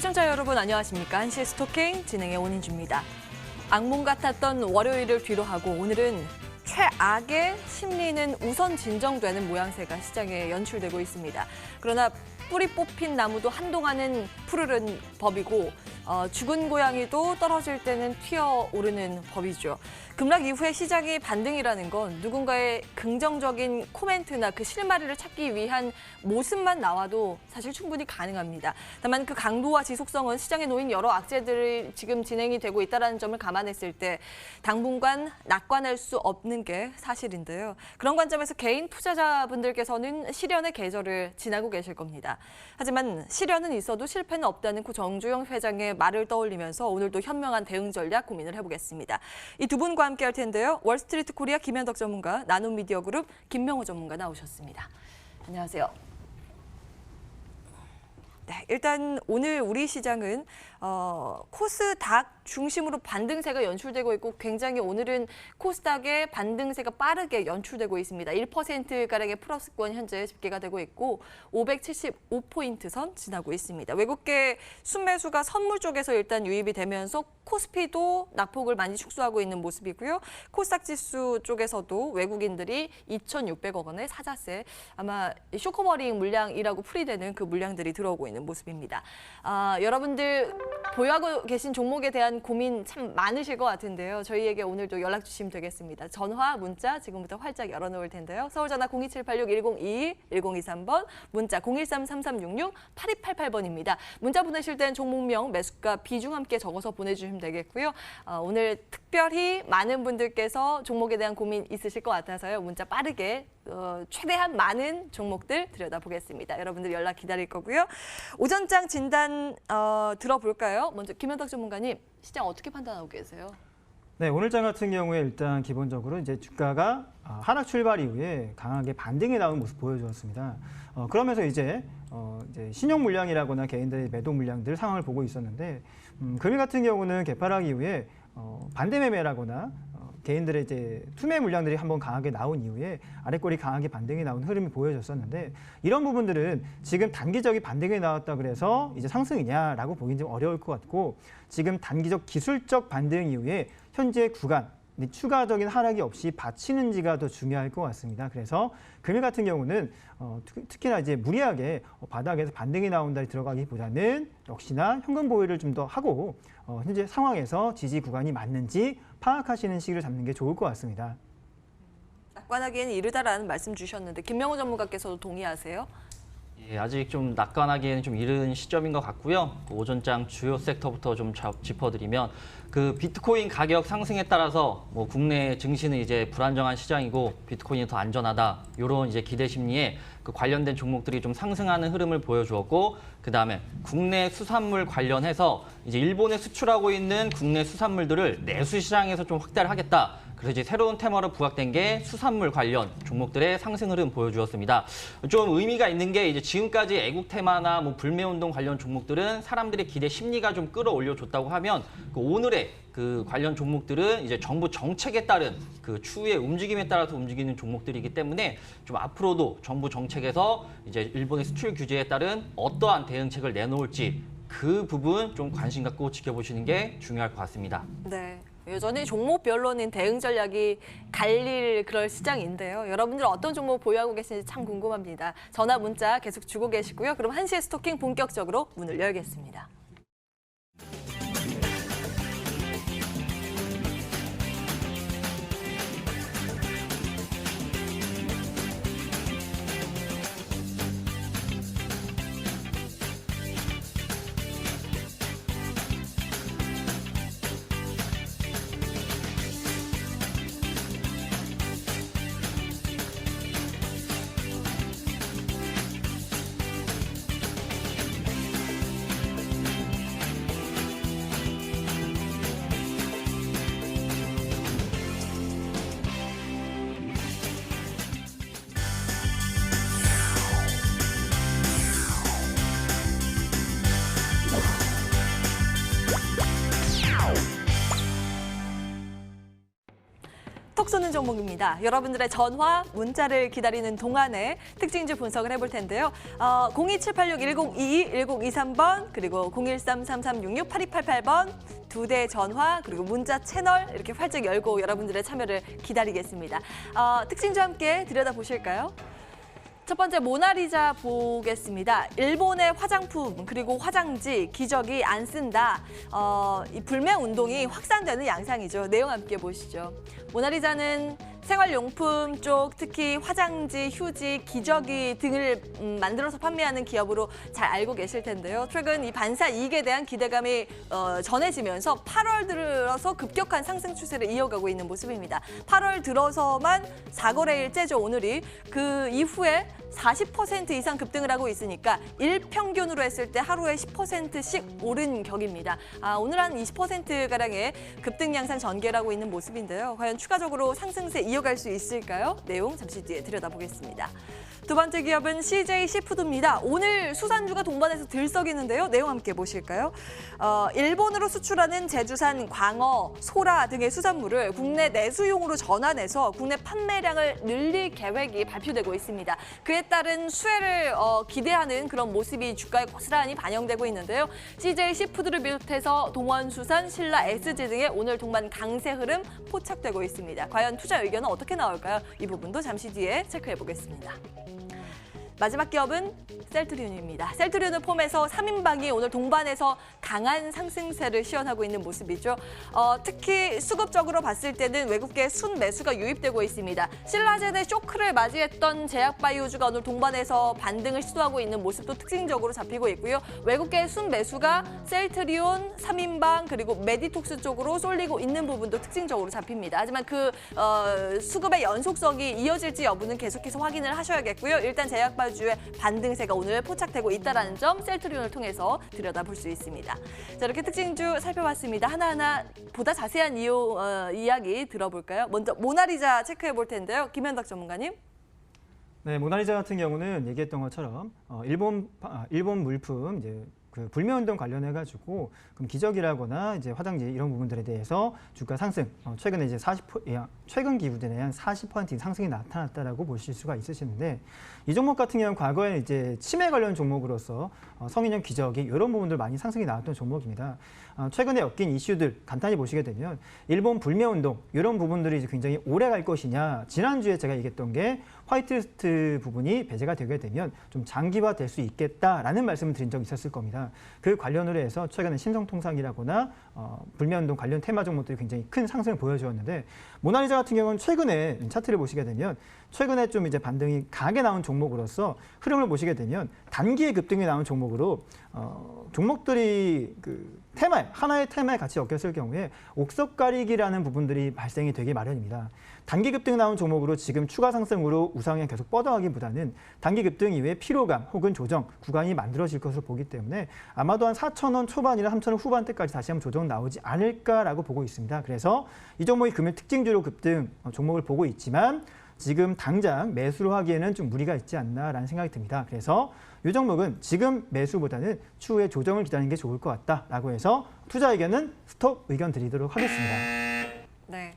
시청자 여러분 안녕하십니까? 한시의 스토킹 진행의 원인주입니다. 악몽 같았던 월요일을 뒤로하고 오늘은 최악의 심리는 우선 진정되는 모양새가 시장에 연출되고 있습니다. 그러나 뿌리 뽑힌 나무도 한동안은 푸르른 법이고 죽은 고양이도 떨어질 때는 튀어오르는 법이죠. 급락 이후에 시장이 반등이라는 건 누군가의 긍정적인 코멘트나 그 실마리를 찾기 위한 모습만 나와도 사실 충분히 가능합니다. 다만 그 강도와 지속성은 시장에 놓인 여러 악재들이 지금 진행이 되고 있다는 점을 감안했을 때 당분간 낙관할 수 없는 게 사실인데요. 그런 관점에서 개인 투자자분들께서는 시련의 계절을 지나고 계실 겁니다. 하지만 시련은 있어도 실패는 없다는 고 정주영 회장의 말을 떠올리면서 오늘도 현명한 대응 전략 고민을 해보겠습니다. 이 두 분과 함께 할 텐데요. 월스트리트 코리아 김현덕 전문가, 나눔미디어그룹 김명호 전문가 나오셨습니다. 안녕하세요. 네, 일단 오늘 우리 시장은 코스닥 중심으로 반등세가 연출되고 있고 굉장히 오늘은 코스닥의 반등세가 빠르게 연출되고 있습니다. 1%가량의 플러스권 현재 집계가 되고 있고 575포인트 선 지나고 있습니다. 외국계 순매수가 선물 쪽에서 일단 유입이 되면서 코스피도 낙폭을 많이 축소하고 있는 모습이고요. 코스닥 지수 쪽에서도 외국인들이 2,600억 원의 사자세, 아마 쇼커머링 물량이라고 풀이되는 그 물량들이 들어오고 있는 모습입니다. 여러분들 보유하고 계신 종목에 대한 고민 참 많으실 것 같은데요. 저희에게 오늘도 연락 주시면 되겠습니다. 전화, 문자 지금부터 활짝 열어놓을 텐데요. 서울전화 02786-1022, 1023번, 문자 013-3366-8288번입니다. 문자 보내실 땐 종목명, 매수가, 비중 함께 적어서 보내주시면 되겠고요. 오늘 특별히 많은 분들께서 종목에 대한 고민 있으실 것 같아서요. 문자 빠르게 최대한 많은 종목들 들여다보겠습니다. 여러분들 연락 기다릴 거고요. 오전장 진단 들어볼까요? 먼저 김현덕 전문가님, 시장 어떻게 판단하고 계세요? 네, 오늘장 같은 경우에 일단 기본적으로 이제 주가가 하락 출발 이후에 강하게 반등에 나온 모습 보여주었습니다. 그러면서 이제 신용 물량이라거나 개인들의 매도 물량들 상황을 보고 있었는데 금일 같은 경우는 개파락 이후에 반대 매매라거나 개인들의 이제 투매 물량들이 한번 강하게 나온 이후에 아랫골이 강하게 반등이 나온 흐름이 보여졌었는데 이런 부분들은 지금 단기적인 반등이 나왔다 그래서 이제 상승이냐라고 보기는 좀 어려울 것 같고 지금 단기적 기술적 반등 이후에 현재 구간 추가적인 하락이 없이 받치는지가 더 중요할 것 같습니다. 그래서 금일 같은 경우는 특히나 이제 무리하게 바닥에서 반등이 나온다 들어가기보다는 역시나 현금 보유를 좀 더 하고 현재 상황에서 지지 구간이 맞는지 파악하시는 시기를 잡는 게 좋을 것 같습니다. 낙관하기에는 이르다라는 말씀 주셨는데 김명호 전문가께서도 동의하세요? 예, 아직 좀 낙관하기에는 좀 이른 시점인 것 같고요. 오전장 주요 섹터부터 좀 짚어드리면 그 비트코인 가격 상승에 따라서 뭐 국내 증시는 이제 불안정한 시장이고 비트코인이 더 안전하다 이런 이제 기대 심리에 그 관련된 종목들이 좀 상승하는 흐름을 보여주었고 그다음에 국내 수산물 관련해서 이제 일본에 수출하고 있는 국내 수산물들을 내수 시장에서 좀 확대를 하겠다. 그래서 이제 새로운 테마로 부각된 게 수산물 관련 종목들의 상승 흐름 보여주었습니다. 좀 의미가 있는 게 이제 지금까지 애국 테마나 뭐 불매운동 관련 종목들은 사람들의 기대 심리가 좀 끌어올려 줬다고 하면 그 오늘의 그 관련 종목들은 이제 정부 정책에 따른 그 추후의 움직임에 따라서 움직이는 종목들이기 때문에 좀 앞으로도 정부 정책에서 이제 일본의 수출 규제에 따른 어떠한 대응책을 내놓을지 그 부분 좀 관심 갖고 지켜보시는 게 중요할 것 같습니다. 네. 여전히 종목별로는 대응 전략이 갈릴 그럴 시장인데요. 여러분들 어떤 종목 보유하고 계신지 참 궁금합니다. 전화, 문자 계속 주고 계시고요. 그럼 한시의 스토킹 본격적으로 문을 열겠습니다. 톡 쏘는 종목입니다. 여러분들의 전화, 문자를 기다리는 동안에 특징주 분석을 해볼 텐데요. 02786-1022, 1023번, 그리고 013-3366-8288번 두 대의 전화, 그리고 문자 채널 이렇게 활짝 열고 여러분들의 참여를 기다리겠습니다. 특징주 함께 들여다보실까요? 첫 번째 모나리자 보겠습니다. 일본의 화장품 그리고 화장지 기저귀 안 쓴다. 이 불매 운동이 확산되는 양상이죠. 내용 함께 보시죠. 모나리자는 생활용품 쪽 특히 화장지, 휴지, 기저귀 등을 만들어서 판매하는 기업으로 잘 알고 계실 텐데요. 최근 이 반사 이익에 대한 기대감이 전해지면서 8월 들어서 급격한 상승 추세를 이어가고 있는 모습입니다. 8월 들어서만 4거래일째죠, 오늘이. 그 이후에 40% 이상 급등을 하고 있으니까 일평균으로 했을 때 하루에 10%씩 오른 격입니다. 오늘 한 20%가량의 급등 양상 전개하고 있는 모습인데요. 과연 추가적으로 상승세 이어갈 수 있을까요? 내용 잠시 뒤에 들여다보겠습니다. 두 번째 기업은 CJ 시푸드입니다. 오늘 수산주가 동반해서 들썩이는데요. 내용 함께 보실까요? 일본으로 수출하는 제주산 광어, 소라 등의 수산물을 국내 내수용으로 전환해서 국내 판매량을 늘릴 계획이 발표되고 있습니다. 그에 따른 수혜를 기대하는 그런 모습이 주가에 고스란히 반영되고 있는데요. CJ 시푸드를 비롯해서 동원수산, 신라, SG 등의 오늘 동반 강세 흐름 포착되고 있습니다. 과연 투자 의견은 어떻게 나올까요? 이 부분도 잠시 뒤에 체크해 보겠습니다. 마지막 기업은 셀트리온입니다. 셀트리온을 포함해서 3인방이 오늘 동반해서 강한 상승세를 시현하고 있는 모습이죠. 특히 수급적으로 봤을 때는 외국계 순매수가 유입되고 있습니다. 신라젠의 쇼크를 맞이했던 제약바이오주가 오늘 동반해서 반등을 시도하고 있는 모습도 특징적으로 잡히고 있고요. 외국계 순매수가 셀트리온, 3인방 그리고 메디톡스 쪽으로 쏠리고 있는 부분도 특징적으로 잡힙니다. 하지만 그 수급의 연속성이 이어질지 여부는 계속해서 확인을 하셔야겠고요. 일단 제약바이오주의 반등세가 오늘 포착되고 있다는 점 셀트리온을 통해서 들여다볼 수 있습니다. 자, 이렇게 특징주 살펴봤습니다. 하나하나 보다 자세한 이야기 들어볼까요? 먼저 모나리자 체크해 볼 텐데요. 김현덕 전문가님. 네, 모나리자 같은 경우는 얘기했던 것처럼 일본 물품 이제 그 불매운동 관련해가지고 그럼 기저귀라거나 이제 화장지 이런 부분들에 대해서 주가 상승 최근에 이제 최근 기준에 한 40% 상승이 나타났다라고 보실 수가 있으시는데 이 종목 같은 경우는 과거에 이제 치매 관련 종목으로서 성인용 기저귀 이런 부분들 많이 상승이 나왔던 종목입니다. 최근에 엮인 이슈들 간단히 보시게 되면 일본 불매운동 이런 부분들이 이제 굉장히 오래 갈 것이냐 지난주에 제가 얘기했던 게 화이트리스트 부분이 배제가 되게 되면 좀 장기화될 수 있겠다라는 말씀을 드린 적이 있었을 겁니다. 그 관련으로 해서 최근에 신성통상이라거나 불매운동 관련 테마 종목들이 굉장히 큰 상승을 보여주었는데 모나리자 같은 경우는 최근에 차트를 보시게 되면 최근에 좀 이제 반등이 강하게 나온 종목으로서 흐름을 보시게 되면 단기의 급등이 나온 종목으로 종목들이 그 하나의 테마에 같이 엮였을 경우에 옥석 가리기라는 부분들이 발생이 되기 마련입니다. 단기 급등 나온 종목으로 지금 추가 상승으로 우상향 계속 뻗어가기보다는 단기 급등 이후에 피로감 혹은 조정 구간이 만들어질 것으로 보기 때문에 아마도 한 4,000원 초반이나 3,000원 후반대까지 다시 한번 조정 나오지 않을까라고 보고 있습니다. 그래서 이 종목이 금일 특징주로 급등 종목을 보고 있지만 지금 당장 매수로 하기에는 좀 무리가 있지 않나라는 생각이 듭니다. 그래서 이 종목은 지금 매수보다는 추후에 조정을 기다리는 게 좋을 것 같다라고 해서 투자 의견은 스톱 의견 드리도록 하겠습니다. 네.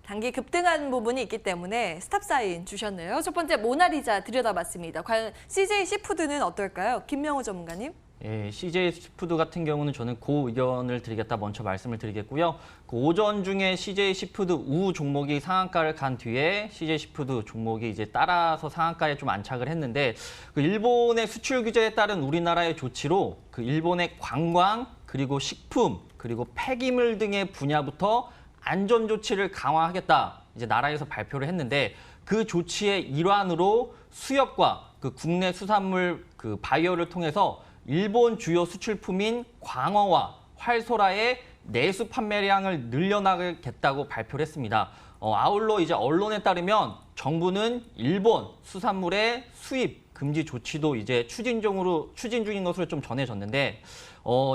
단기 급등한 부분이 있기 때문에 스탑 사인 주셨네요. 첫 번째 모나리자 들여다봤습니다. 과연 CJ 시푸드는 어떨까요? 김명호 전문가님. 예, CJ 시푸드 같은 경우는 저는 그 의견을 드리겠다 먼저 말씀을 드리겠고요. 그 오전 중에 CJ 시푸드 우 종목이 상한가를 간 뒤에 CJ 시푸드 종목이 이제 따라서 상한가에 좀 안착을 했는데 그 일본의 수출 규제에 따른 우리나라의 조치로 그 일본의 관광 그리고 식품 그리고 폐기물 등의 분야부터 안전 조치를 강화하겠다 이제 나라에서 발표를 했는데 그 조치의 일환으로 수협과 그 국내 수산물 그 바이어를 통해서 일본 주요 수출품인 광어와 활소라의 내수 판매량을 늘려나가겠다고 발표를 했습니다. 아울러 이제 언론에 따르면 정부는 일본 수산물의 수입 금지 조치도 이제 추진 중인 것으로 좀 전해졌는데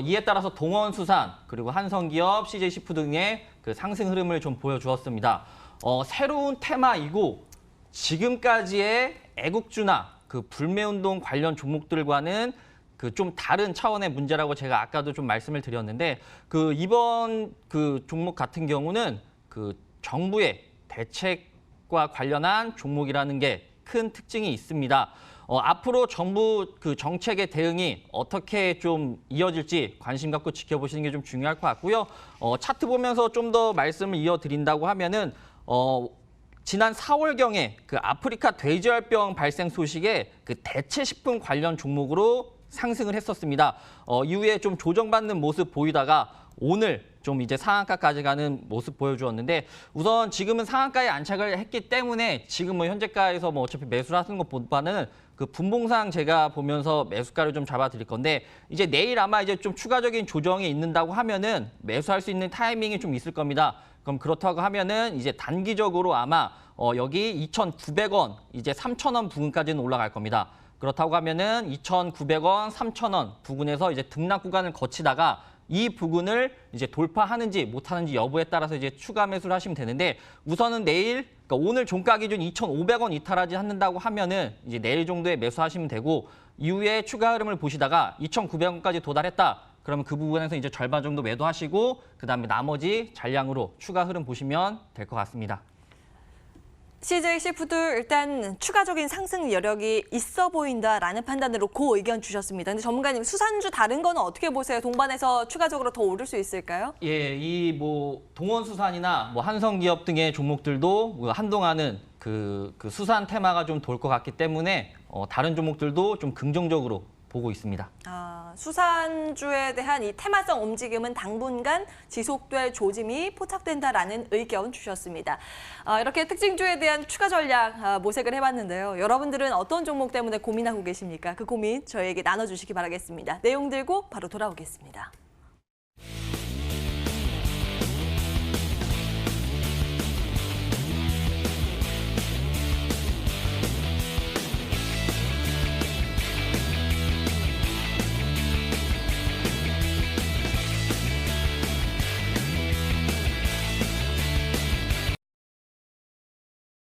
이에 따라서 동원수산 그리고 한성기업, CJ시푸드 등의 그 상승 흐름을 좀 보여주었습니다. 새로운 테마이고 지금까지의 애국주나 그 불매운동 관련 종목들과는 그 좀 다른 차원의 문제라고 제가 아까도 좀 말씀을 드렸는데 그 이번 그 종목 같은 경우는 그 정부의 대책과 관련한 종목이라는 게 큰 특징이 있습니다. 앞으로 정부 그 정책의 대응이 어떻게 좀 이어질지 관심 갖고 지켜보시는 게 좀 중요할 것 같고요. 차트 보면서 좀 더 말씀을 이어드린다고 하면은 지난 4월경에 그 아프리카 돼지열병 발생 소식에 그 대체식품 관련 종목으로 상승을 했었습니다. 이후에 좀 조정받는 모습 보이다가 오늘 좀 이제 상한가까지 가는 모습 보여주었는데 우선 지금은 상한가에 안착을 했기 때문에 지금 뭐 현재가에서 뭐 어차피 매수를 하는 것보다는 그 분봉상 제가 보면서 매수가를 좀 잡아드릴 건데 이제 내일 아마 이제 좀 추가적인 조정이 있는다고 하면은 매수할 수 있는 타이밍이 좀 있을 겁니다. 그럼 그렇다고 하면은 이제 단기적으로 아마 여기 2,900원 이제 3,000원 부근까지는 올라갈 겁니다. 그렇다고 하면은 2,900원, 3,000원 부근에서 이제 등락 구간을 거치다가 이 부근을 이제 돌파하는지 못하는지 여부에 따라서 이제 추가 매수를 하시면 되는데 우선은 내일, 그러니까 오늘 종가 기준 2,500원 이탈하지 않는다고 하면은 이제 내일 정도에 매수하시면 되고 이후에 추가 흐름을 보시다가 2,900원까지 도달했다. 그러면 그 부분에서 이제 절반 정도 매도하시고 그다음에 나머지 잔량으로 추가 흐름 보시면 될 것 같습니다. CJ 시푸드 일단 추가적인 상승 여력이 있어 보인다라는 판단으로 고 의견 주셨습니다. 근데 전문가님 수산주 다른 거는 어떻게 보세요? 동반해서 추가적으로 더 오를 수 있을까요? 예, 이 뭐 동원수산이나 뭐 한성기업 등의 종목들도 한동안은 그 수산 테마가 좀 돌 것 같기 때문에 다른 종목들도 좀 긍정적으로 보고 있습니다. 수산주에 대한 이 테마성 움직임은 당분간 지속될 조짐이 포착된다라는 의견 주셨습니다. 이렇게 특징주에 대한 추가 전략 모색을 해봤는데요. 여러분들은 어떤 종목 때문에 고민하고 계십니까? 그 고민 저희에게 나눠주시기 바라겠습니다. 내용 들고 바로 돌아오겠습니다.